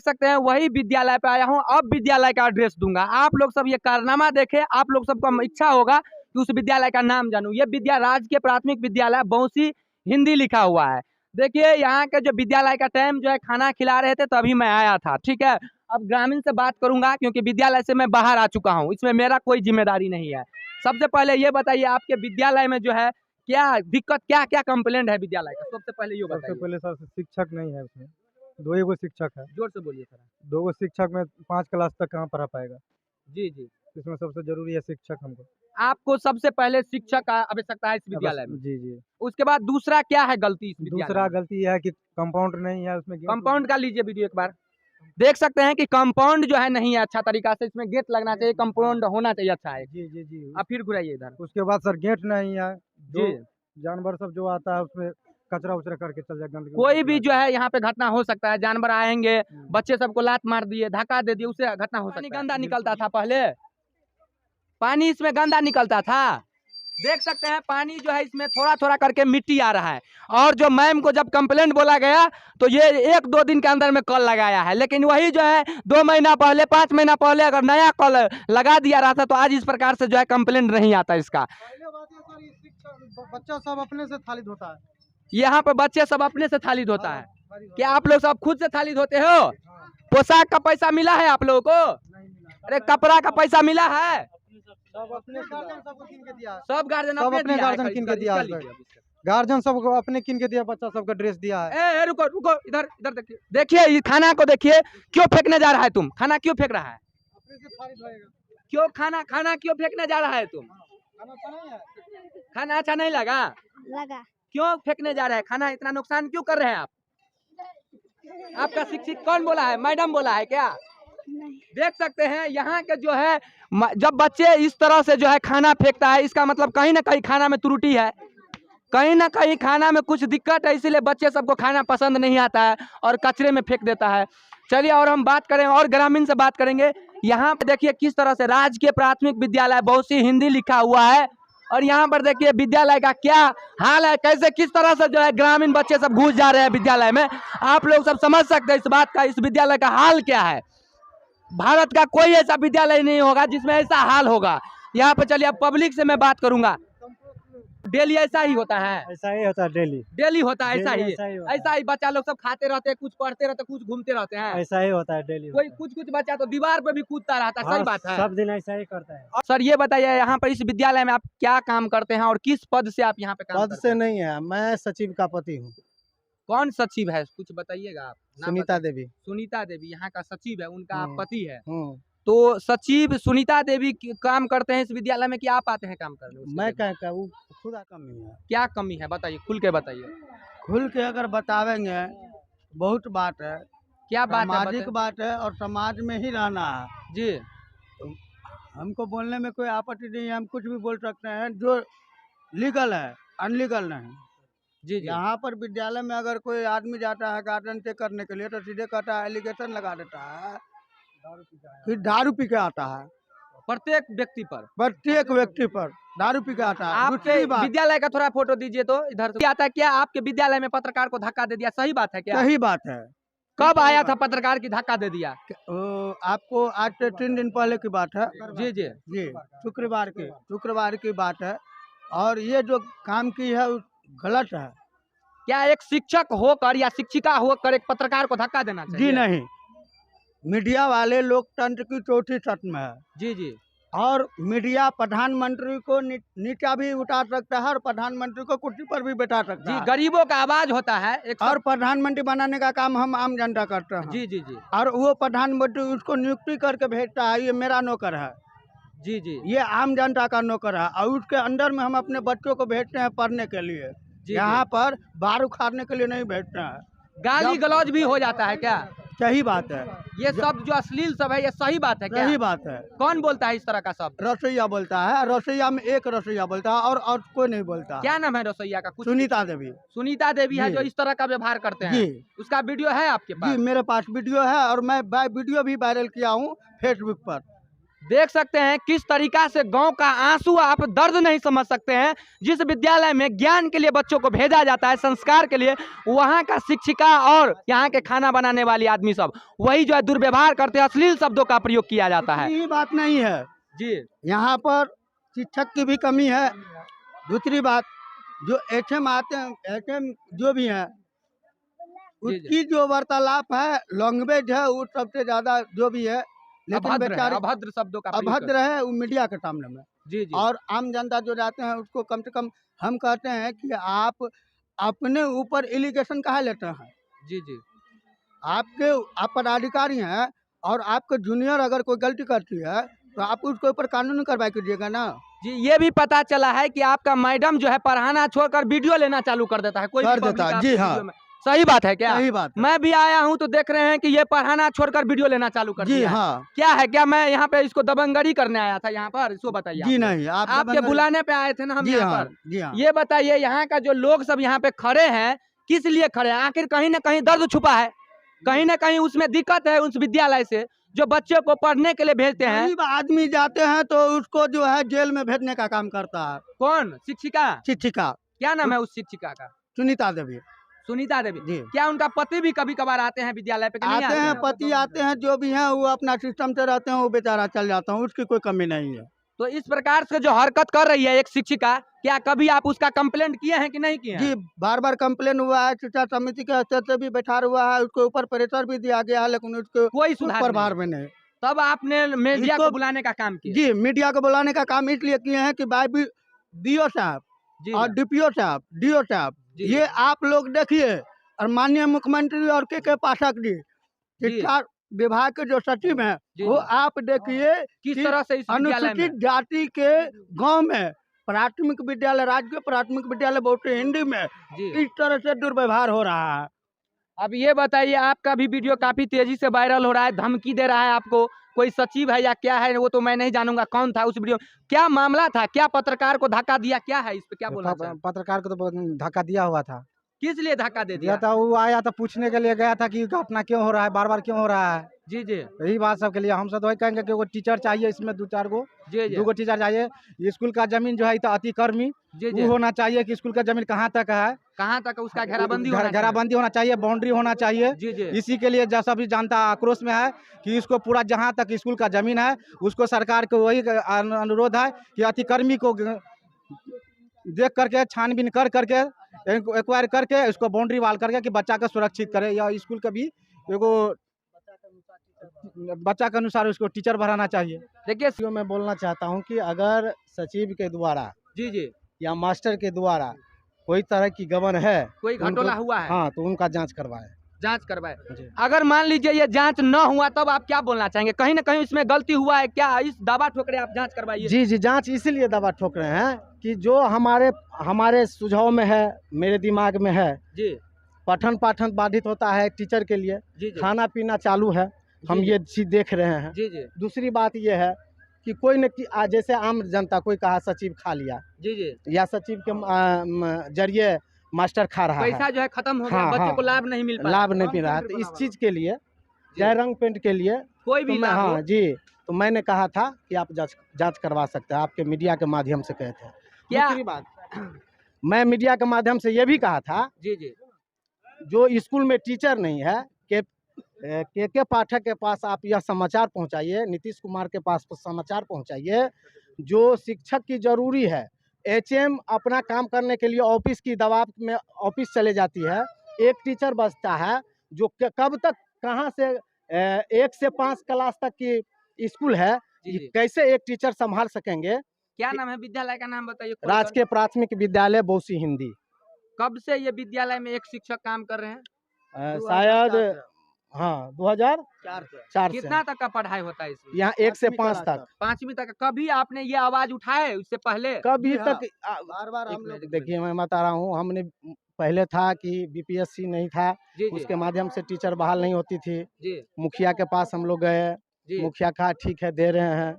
देख सकते हैं वही विद्यालय पे आया हूँ, अब विद्यालय का एड्रेस दूंगा। आप लोग सब ये कारनामा देखे, आप लोग सबको इच्छा होगा कि उस विद्यालय का नाम जानूं। ये राजकीय प्राथमिक विद्यालय बौंसी, हिंदी लिखा हुआ है। देखिए यहाँ के जो विद्यालय का टाइम जो है खाना खिला रहे थे तभी मैं आया था, ठीक है। अब ग्रामीण से बात करूंगा क्योंकि विद्यालय से मैं बाहर आ चुका हूँ, इसमें मेरा कोई जिम्मेदारी नहीं है। सबसे पहले ये बताइए आपके विद्यालय में जो है क्या दिक्कत, क्या क्या कंप्लेंट है विद्यालय का, सबसे पहले ये बताइए। सबसे पहले सर शिक्षक नहीं है उसमें, दो ही गो शिक्षक है। जोर से बोलिए सर। दो गो शिक्षक में 5 क्लास तक कहाँ पढ़ा पाएगा। जी जी, इसमें सबसे जरूरी है शिक्षक हमको। आपको सबसे पहले शिक्षक का आवश्यकता है इस विद्यालय में। जी जी। उसके बाद दूसरा क्या है गलती इस विद्यालय दूसरा में? गलती यह है कि कंपाउंड नहीं है उसमें। कंपाउंड का लीजिए वीडियो एक बार, देख सकते हैं कि कंपाउंड जो है नहीं है अच्छा तरीका से, इसमें गेट लगना चाहिए, कंपाउंड होना चाहिए अच्छा है। जी जी जी। अब फिर घुराइए इधर। उसके बाद सर गेट नहीं है, जी, जानवर सब जो आता है उसमें कचरा उचरा करके चल जाए, गंदगी कोई भी जो है यहाँ पे घटना हो सकता है, जानवर आएंगे, बच्चे सबको लात मार दिए, धक्का दे दिए, उससे घटना हो सकता है। गंदा निकलता था पहले, पानी इसमें गंदा निकलता था। देख सकते हैं पानी जो है इसमें थोड़ा थोड़ा करके मिट्टी आ रहा है। और जो मैम को जब कंप्लेंट बोला गया तो ये 1-2 दिन के अंदर में कल लगाया है, लेकिन वही जो है 2 महीना पहले 5 महीना पहले अगर नया कल लगा दिया रहा था तो आज इस प्रकार से जो है कंप्लेंट नहीं आता इसका। बच्चा सब अपने से थाली धोता है, यहाँ पे बच्चे सब अपने से थाली धोता है। क्या आप लोग सब खुद से थाली धोते हो? पोशाक का पैसा मिला है आप लोगों को? अरे कपड़ा का पैसा मिला है? सब अपने सबको किन के दिया, सब गार्जियन अपने गार्जियन किन के दिया, गार्जियन सबको अपने किन के दिया, बच्चा सबका ड्रेस दिया है। रुको रुको, इधर इधर देखिए, देखिए खाना को देखिए, क्यों फेंकने जा रहा है तुम? खाना क्यों फेंक रहा है? अपने से थाली धोएगा। क्यों खाना क्यों फेंकने जा रहा है तुम? खाना अच्छा नहीं है, खाना अच्छा नहीं लगा? क्यों फेंकने जा रहे हैं? खाना इतना नुकसान क्यों कर रहे हैं आप? आपका शिक्षक कौन बोला है? मैडम बोला है क्या? नहीं। देख सकते हैं यहाँ के जो है जब बच्चे इस तरह से जो है खाना फेंकता है, इसका मतलब कहीं ना कहीं खाना में त्रुटि है, कहीं ना कहीं खाना में कुछ दिक्कत है, इसीलिए बच्चे सबको खाना पसंद नहीं आता है और कचरे में फेंक देता है। चलिए और हम बात करें और ग्रामीण से बात करेंगे। यहाँ पे देखिए किस तरह से राजकीय प्राथमिक विद्यालय बौंसी हिंदी लिखा हुआ है, और यहाँ पर देखिए विद्यालय का क्या हाल है, कैसे किस तरह से जो है ग्रामीण बच्चे सब घुस जा रहे हैं विद्यालय में। आप लोग सब समझ सकते हैं इस बात का, इस विद्यालय का हाल क्या है। भारत का कोई ऐसा विद्यालय नहीं होगा जिसमें ऐसा हाल होगा। यहाँ पे चलिए अब पब्लिक से मैं बात करूंगा। डेली ऐसा ही होता है? ऐसा ही होता है, डेली होता है ऐसा ही? होता है। ऐसा ही बच्चा लोग सब खाते रहते हैं, कुछ पढ़ते रहते हैं, कुछ घूमते रहते हैं। ऐसा ही होता है डेली। कोई कुछ बच्चा तो दीवार पे भी कूदता रहता है। सही बात है, सब दिन ऐसा ही करता है। सर ये बताइए यहाँ पर इस विद्यालय में आप क्या काम करते हैं और किस पद से आप यहाँ पे काम करते हैं? पद से नहीं है, मैं सचिव का पति हूँ। कौन सचिव है कुछ बताइएगा आप? सुनीता देवी। सुनीता देवी यहाँ का सचिव है, उनका आप पति है। तो सचिव सुनीता देवी काम करते हैं इस विद्यालय में कि आप आते हैं काम करने? मैं क्या वो खुद कमी है। क्या कमी है बताइए, खुल के बताइए। खुल के अगर बतावेंगे बहुत बात है। क्या बात है? सामाजिक बात है और समाज में ही रहना है जी। तो हमको बोलने में कोई आपत्ति नहीं है, हम कुछ भी बोल सकते हैं जो लीगल है, अनलीगल नहीं। जी जी। यहाँ पर विद्यालय में अगर कोई आदमी जाता है गार्डन चेक करने के लिए तो सीधे कहता है, एलिगेशन लगा देता है कि दारू पी के आता है। प्रत्येक व्यक्ति पर दारू पी के आता है। आपके विद्यालय का थोड़ा फोटो दीजिए तो इधर से आता है। क्या आपके विद्यालय में पत्रकार को धक्का दे दिया? सही बात है क्या? सही बात है। कब आया था पत्रकार की धक्का दे दिया? आपको आज से 3 दिन पहले की बात है। जी जी जी, शुक्रवार की बात है। और ये जो काम की है गलत है। क्या एक शिक्षक होकर या शिक्षिका होकर एक पत्रकार को धक्का देना चाहिए? जी नहीं, मीडिया वाले लोकतंत्र की चौथी छत में है। जी जी। और मीडिया प्रधानमंत्री को नीचा भी उतार सकता है और प्रधानमंत्री को कुर्सी पर भी बैठा सकता है। गरीबों का आवाज होता है एक और प्रधानमंत्री बनाने का काम हम आम जनता करते हैं। जी जी जी। और वो प्रधानमंत्री उसको नियुक्ति करके भेजता है, ये मेरा नौकर है। जी जी। ये आम जनता का नौकर है और उसके अंदर में हम अपने बच्चों को भेजते हैं पढ़ने के लिए। यहाँ पर बार उखाड़ने के लिए नहीं भेजते हैं। गाली गलौज भी हो जाता है क्या? सही बात है। ये सब जो अश्लील सब है ये सही बात है क्या? सही बात है। कौन बोलता है इस तरह का सब? रसोईया बोलता है, रसोईया में एक रसोईया बोलता है और कोई नहीं बोलता। क्या नाम है रसोईया का? कुछ सुनीता देवी। सुनीता देवी है जो इस तरह का व्यवहार करते हैं। जी। उसका वीडियो है आपके पास? जी मेरे पास वीडियो है और मैं वीडियो भी वायरल किया हूँ फेसबुक पर। देख सकते हैं किस तरीका से गांव का आंसू, आप दर्द नहीं समझ सकते हैं। जिस विद्यालय में ज्ञान के लिए बच्चों को भेजा जाता है, संस्कार के लिए, वहां का शिक्षिका और यहाँ के खाना बनाने वाली आदमी सब वही जो है दुर्व्यवहार करते हैं, अश्लील शब्दों का प्रयोग किया जाता है। यही बात नहीं है जी, यहाँ पर शिक्षक की भी कमी है। दूसरी बात, जो एचएम आते हैं, एचएम जो भी है, जी, उसकी जो वार्तालाप है, लैंग्वेज है, वो सबसे ज्यादा जो भी है, लेकिन अभद्र है, बेचारे अभद्र शब्दों का प्रयोग अभद्र है वो मीडिया के सामने में। जी जी, और आम जनता जो जाते हैं उसको कम से कम हम कहते हैं कि आप अपने ऊपर एलिगेशन कहाँ लेते हैं। जी जी, आप पदाधिकारी हैं और आपके जूनियर अगर कोई गलती करती है तो आप उसके ऊपर कानूनी कार्रवाई कीजिएगा ना। जी। ये भी पता चला है कि आपका मैडम जो है पढ़ाना छोड़कर वीडियो लेना चालू कर देता है, कोई भी कर देता पब्लिक है, आपके जी हाँ। वीडियो में। सही बात है क्या? सही बात है। मैं भी आया हूं तो देख रहे हैं कि ये पढ़ाना छोड़कर वीडियो लेना चालू कर जी दिया है। हाँ। क्या है, क्या मैं यहाँ पे इसको दबंगरी करने आया था यहाँ पर? इसको बताइए। जी आप नहीं, आप आपके दबंगई- बुलाने पे आए थे ना हम जी यहाँ हाँ, पर। जी हाँ। ये बताइए यहाँ का जो लोग सब यहाँ पे खड़े हैं, किस लिए खड़े हैं? आखिर कहीं ना कहीं दर्द छुपा है, कहीं ना कहीं उसमें दिक्कत है उस विद्यालय से जो बच्चों को पढ़ने के लिए भेजते हैं। गरीब आदमी जाते हैं तो उसको जो है जेल में भेजने का काम करता है कौन? शिक्षिका? शिक्षिका क्या नाम है उस शिक्षिका का? सुनीता देवी सुनीता देवी। जी। क्या उनका पति भी कभी कभार आते हैं विद्यालय पे कि नहीं आते हैं, पति आते हैं, जो भी हैं वो अपना सिस्टम से रहते हैं, वो बेचारा चल जाता है, उसकी कोई कमी नहीं है। तो इस प्रकार से जो हरकत कर रही है एक शिक्षिका, क्या कभी आप उसका कंप्लेंट किए हैं कि नहीं किए हैं? जी, बार बार कंप्लेन हुआ है, शिक्षा समिति के स्तर से भी बैठा हुआ है, उसके ऊपर प्रेशर भी दिया गया है, लेकिन उसके कोई सुधार प्रभाव में नहीं। तब आपने मीडिया को इसको- बुलाने का काम किया? जी, मीडिया को बुलाने का काम इसलिए किए हैं कि भाई भी डीओ साहब जी और डीपीओ साहब, डीओ साहब, जी। ये आप लोग देखिए, और माननीय मुख्यमंत्री और के पाठक जी, शिक्षा विभाग के जो सचिव हैं, जी, वो जी। आप देखिए किस कि तरह से इस विद्यालय में? अनुसूचित जाति के गांव में प्राथमिक विद्यालय, राजकीय प्राथमिक विद्यालय बहुत हिंदी में जी। इस तरह से दुर्व्यवहार हो रहा है। अब ये बताइए, आपका भी वीडियो काफी तेजी से वायरल हो रहा है, धमकी दे रहा है आपको, कोई सचिव है या क्या है वो तो मैं नहीं जानूंगा कौन था उस वीडियो। क्या मामला था? क्या पत्रकार को धक्का दिया? क्या है इस पे, क्या बोलना चाहें? पत्रकार को तो धक्का दिया हुआ था। किस लिए धक्का दे दिया दिया? था, वो आया था पूछने के लिए, गया था कि घटना क्यों हो रहा है, बार बार क्यों हो रहा है। जी जी यही बात सब के लिए हम सब तो वही कहेंगे कि वो टीचर चाहिए, इसमें दो चार गो जी जी 2 गो टीचर चाहिए। स्कूल का जमीन जो है तो अतिक्रमी जी जी। वो होना चाहिए कि स्कूल का जमीन कहाँ तक है, कहाँ तक उसका घेराबंदी होना चाहिए? घेराबंदी होना चाहिए, बाउंड्री होना चाहिए। जी जी इसी के लिए जैसा भी जनता आक्रोश में है कि इसको पूरा जहाँ तक स्कूल का जमीन है उसको सरकार को वही अनुरोध है कि अतिक्रमी को देख करके छानबीन कर करके एक्वायर करके उसको बाउंड्री वाल करके कि बच्चा का सुरक्षित करे, या स्कूल का भी एगो बच्चा के अनुसार उसको टीचर बढ़ाना चाहिए। देखिए मैं बोलना चाहता हूं कि अगर सचिव के द्वारा जी जी या मास्टर के द्वारा कोई तरह की गबन है, कोई घटोला हुआ है, हाँ, तो उनका जांच करवाए। जांच करवाए। जी। अगर मान लीजिए ये जांच न हुआ तब आप क्या बोलना चाहेंगे? कहीं ना कहीं इसमें गलती हुआ है क्या? इस दावा ठोकरे आप जांच करवाइए। जी जी, जांच इसीलिए दबा ठोक रहे हैं कि जो हमारे सुझाव में है, मेरे दिमाग में है, जी पठन पाठन बाधित होता है टीचर के लिए, जी जी खाना पीना चालू है, हम जी, ये चीज देख रहे हैं। जी जी दूसरी बात ये है कि कोई न कि जैसे आम जनता कोई कहा सचिव खा लिया जी जी, या सचिव के जरिए मास्टर खा रहा पैसा है, जो है खत्म हो गया, हाँ, बच्चों हाँ, को लाभ नहीं मिल पाया। लाभ नहीं मिल रहा है, तो इस चीज के लिए चाहे रंग पेंट के लिए कोई तो भी मैं, लाभ हो। हाँ जी, तो मैंने कहा था कि आप जांच करवा सकते हैं, आपके मीडिया के माध्यम से कहे थे। क्या? दूसरी बात, मैं मीडिया के माध्यम से ये भी कहा था, जी जी जो स्कूल में टीचर नहीं है के पाठक के पास आप यह समाचार पहुंचाइए, नीतीश कुमार के पास समाचार पहुंचाइए, जो शिक्षक की जरूरी है। एचएम अपना काम करने के लिए ऑफिस की दबाव में ऑफिस चले जाती है, एक टीचर बचता है जो कब तक कहां से 1 से 5 क्लास तक की स्कूल है, जी जी। कैसे एक टीचर संभाल सकेंगे। क्या नाम है विद्यालय का? नाम बताइए। राजकीय प्राथमिक विद्यालय बोसी हिंदी। कब से ये विद्यालय में एक शिक्षक काम कर रहे हैं? शायद हाँ 2004 से। कितना तक का पढ़ाई होता है इसमें? यहाँ 1 से 5 तक। 5वीं तक। कभी आपने ये आवाज उठाए उससे पहले? कभी हाँ, तक बार हम लोग देखिए, मैं बता रहा हूँ, हमने पहले था कि बीपीएससी नहीं था, जी जी उसके माध्यम से टीचर बहाल नहीं होती थी। जी मुखिया के पास हम लोग गए, जी मुखिया कहा ठीक है दे रहे हैं,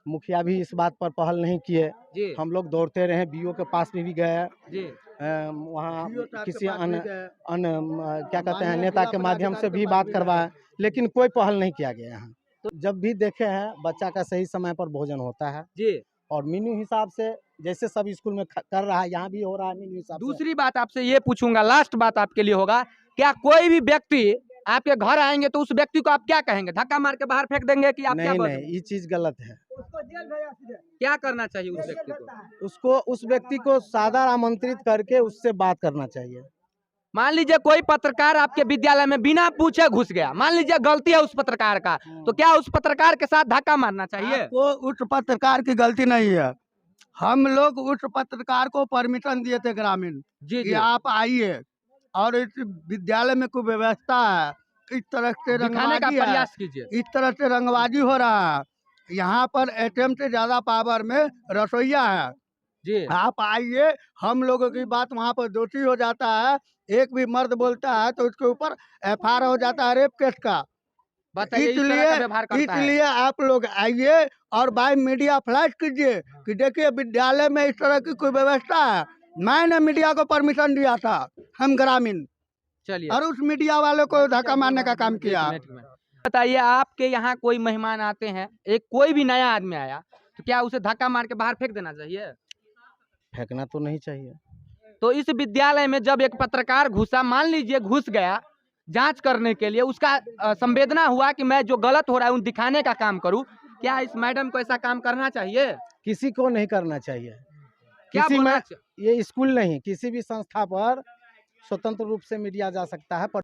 मुखिया भी इस बात पर पहल नहीं किए। जी हम लोग दौड़ते रहे, बीओ के पास भी गए, जी वहाँ DO साहब के किसी पास भी गए। क्या कहते हैं माननीय नेता जिला के माध्यम पदाधिकारी से के भी पास बात भी करवाया, लेकिन कोई पहल नहीं किया गया यहाँ। जब भी देखे हैं बच्चा का सही समय पर भोजन होता है जी। और मेन्यू हिसाब से जैसे सब स्कूल में कर रहा है, यहाँ भी हो रहा है मेन्यू हिसाब से। दूसरी बात आपसे ये पूछूंगा, लास्ट बात आपके लिए होगा, क्या कोई भी व्यक्ति आपके घर आएंगे तो उस व्यक्ति को आप क्या कहेंगे? धक्का मार के बाहर फेंक देंगे कि आप क्या नहीं बोलेंगे? नहीं, ये चीज गलत है। क्या करना चाहिए उस व्यक्ति को? उस व्यक्ति को सादर आमंत्रित करके उससे बात करना चाहिए। मान लीजिए कोई पत्रकार आपके विद्यालय में बिना पूछे घुस गया, मान लीजिए गलती है उस पत्रकार का, तो क्या उस पत्रकार के साथ धक्का मारना चाहिए? वो उस पत्रकार की गलती नहीं है। हम लोग उस पत्रकार को परमिशन दिए थे ग्रामीण जी कि जी, आप आइए, और इस विद्यालय में कोई व्यवस्था है, इस तरह से दिखाने का रंगबाजी है, प्रयास कीजिए। इस तरह से रंगबाजी हो रहा है। यहाँ पर एटीएम से ज्यादा पावर में रसोईया है। जी, आप आइए, हम लोगों की बात वहाँ पर दोषी हो जाता है, एक भी मर्द बोलता है तो उसके ऊपर एफआईआर हो जाता है रेप केस का। बताइए इस तरह का व्यवहार करता है। इसलिए आप लोग आइए और बाय मीडिया फ्लैश कीजिए कि देखिए विद्यालय में इस तरह की कोई व्यवस्था है। मैंने मीडिया को परमिशन दिया था, हम ग्रामीण, चलिए, और उस मीडिया वालों को धक्का मारने का काम किया। बताइए आपके यहाँ कोई मेहमान आते हैं, एक कोई भी नया आदमी आया तो क्या उसे धक्का मार के बाहर फेंक देना चाहिए? फेंकना तो नहीं चाहिए। तो इस विद्यालय में जब एक पत्रकार घुसा, मान लीजिए घुस गया जांच करने के लिए, उसका संवेदना हुआ कि मैं जो गलत हो रहा है उन दिखाने का काम करूं, क्या इस मैडम को ऐसा काम करना चाहिए? किसी को नहीं करना चाहिए। क्या किसी बोलना में ये स्कूल नहीं, किसी भी संस्था पर स्वतंत्र रूप से मीडिया जा सकता है।